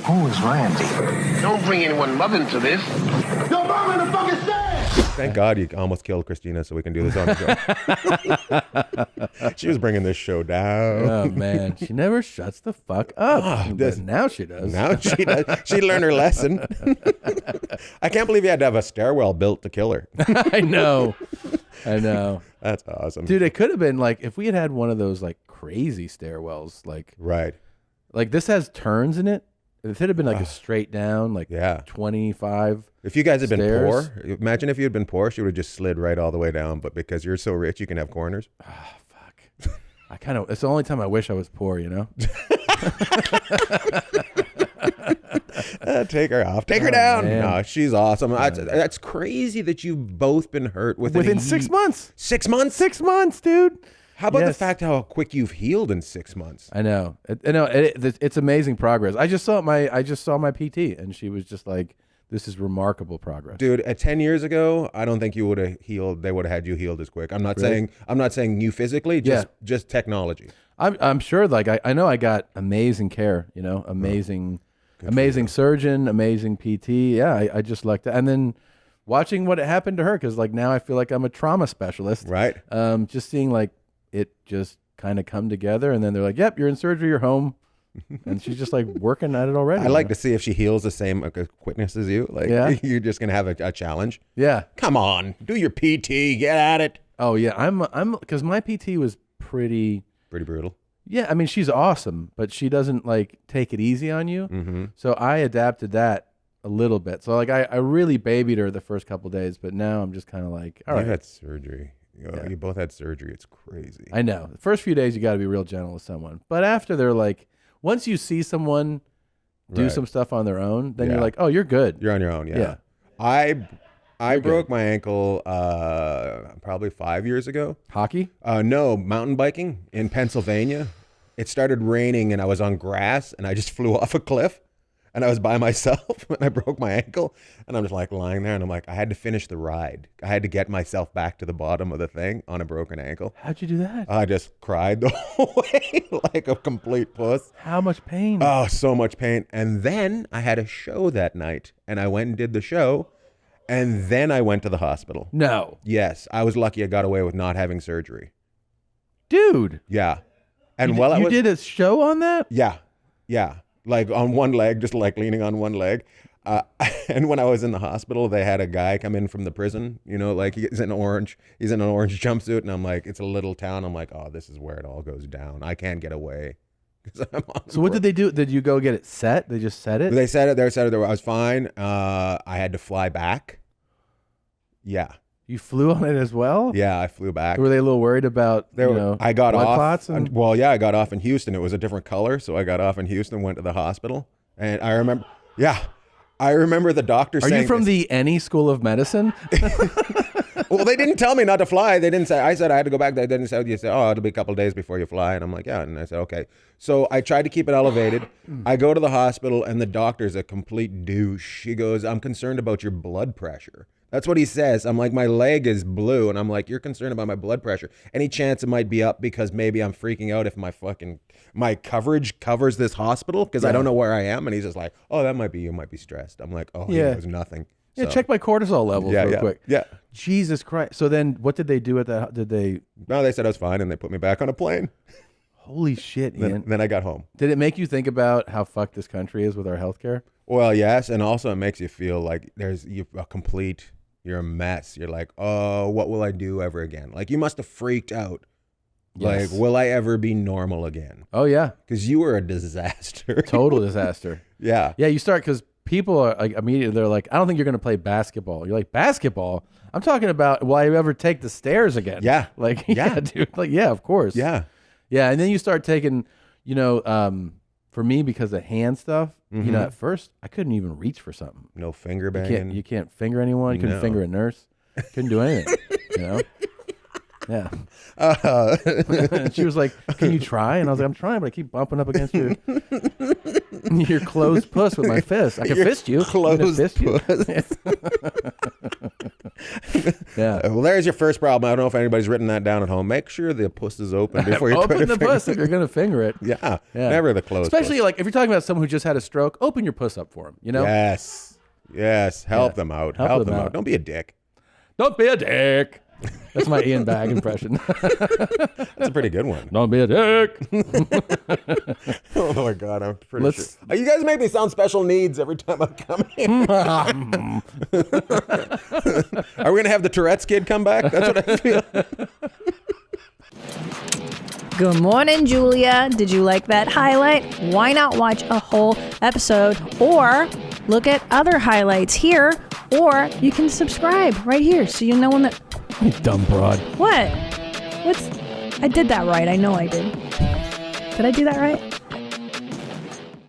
Who is Randy? Don't bring anyone mother into this. Your mom in the fucking stand! Thank God you almost killed Christina so we can do this on the show. She was bringing this show down. Oh, man. She never shuts the fuck up. Now she does. Now she does. She learned her lesson. I can't believe you had to have a stairwell built to kill her. I know. That's awesome. Dude, it could have been like if we had had one of those like crazy stairwells, like right. Like this has turns in it. If it had been like a straight down, like 25. If you guys had been stairs. poor, imagine if you had been poor, she would have just slid right all the way down. But because you're so rich, you can have corners. Ah, fuck. It's the only time I wish I was poor, you know? Take her off. Take her down. Man. No, she's awesome. That's crazy that you've both been hurt within 6 months. 6 months? 6 months, dude. How about the fact how quick you've healed in 6 months? I know. It's amazing progress. I just saw my PT, and she was just like, "This is remarkable progress." Dude, at 10 years ago, I don't think you would have healed. They would have had you healed as quick. I'm not saying you physically, just technology. I'm sure. Like I know I got amazing care. You know, amazing surgeon, amazing PT. Yeah, I just lucked that. And then watching what happened to her, because like now I feel like I'm a trauma specialist. Right. Just seeing like it just kind of come together, and then they're like, "Yep, you're in surgery, you're home," and she's just like working at it already. I like to see if she heals the same quickness as you. Like you're just gonna have a challenge. Yeah. Come on, do your PT, get at it. Oh yeah, I'm because my PT was pretty brutal. Yeah, I mean she's awesome, but she doesn't like take it easy on you. Mm-hmm. So I adapted that a little bit. So like I really babied her the first couple of days, but now I'm just kind of like, all right. You had surgery. You both had surgery. It's crazy. I know. The first few days you got to be real gentle with someone, but after they're like, once you see someone do some stuff on their own, then you're like, oh, you're good. You're on your own. Yeah. I broke my ankle probably 5 years ago. Hockey? No, mountain biking in Pennsylvania. It started raining and I was on grass and I just flew off a cliff and I was by myself and I broke my ankle and I'm just like lying there and I'm like, I had to finish the ride. I had to get myself back to the bottom of the thing on a broken ankle. How'd you do that? I just cried the whole way like a complete puss. How much pain? Oh, so much pain. And then I had a show that night and I went and did the show. And then I went to the hospital. No. Yes. I was lucky I got away with not having surgery. Dude. Yeah. And you did a show on that? Yeah. Yeah. Like on one leg, just like leaning on one leg. And when I was in the hospital, they had a guy come in from the prison, you know, like he's in an orange jumpsuit. And I'm like, it's a little town. I'm like, oh, this is where it all goes down. I can't get away. So what did they do? Did you go get it set? They just set it? They set it. They said it. I was fine. I had to fly back. Yeah. You flew on it as well? Yeah, I flew back. Were they a little worried about, I got blood off. clots I got off in Houston. It was a different color. So I got off in Houston, went to the hospital. And I remember the doctor saying, are you from the Any School of Medicine? Well, they didn't tell me not to fly. They didn't say, I said I had to go back. They didn't say, you said, oh, it'll be a couple of days before you fly. And I'm like, yeah. And I said, okay. So I tried to keep it elevated. I go to the hospital and the doctor's a complete douche. He goes, I'm concerned about your blood pressure. That's what he says. I'm like, my leg is blue. And I'm like, you're concerned about my blood pressure. Any chance it might be up because maybe I'm freaking out if my coverage covers this hospital because I don't know where I am. And he's just like, oh, that might be, you might be stressed. I'm like, oh, yeah, there's nothing. Yeah, check my cortisol levels real quick. Yeah. Jesus Christ. So then what did they do at that? No, they said I was fine and they put me back on a plane. Holy shit, Ian. Then I got home. Did it make you think about how fucked this country is with our healthcare? Well, yes. And also it makes you feel like you're a mess. You're like, oh, what will I do ever again? Like you must have freaked out. Yes. Like, will I ever be normal again? Oh, yeah. Because you were a disaster. Total disaster. Yeah. Yeah, you start because people are like immediately, they're like, I don't think you're going to play basketball. You're like, basketball? I'm talking about, will I ever take the stairs again? Yeah. Like, yeah, dude. Like, yeah, of course. Yeah. Yeah. And then you start taking, for me, because of hand stuff, at first, I couldn't even reach for something. No finger banging. You can't finger anyone. You couldn't finger a nurse. Couldn't do anything, Yeah. She was like, can you try? And I was like, I'm trying, but I keep bumping up against your closed puss with my fist. I can fist you. Closed puss. Yeah. Well, there's your first problem. I don't know if anybody's written that down at home. Make sure the puss is open before you try Open to the finger puss if you're going to finger it. Yeah, Yeah. never the closed Especially puss. like if you're talking about someone who just had a stroke, open your puss up for them, you know? Yes. Help Yeah. them out. Help them out. out. Don't be a dick. Don't be a dick. That's my Ian Bagg impression. That's a pretty good one. Don't be a dick. Oh my God, I'm pretty sure. You guys make me sound special needs every time I come in. Are we gonna have the Tourette's kid come back? That's what I feel. Good morning, Julia. Did you like that highlight? Why not watch a whole episode or look at other highlights here, or you can subscribe right here so you know when the... You dumb broad. What? I did that right. I know I did. Did I do that right?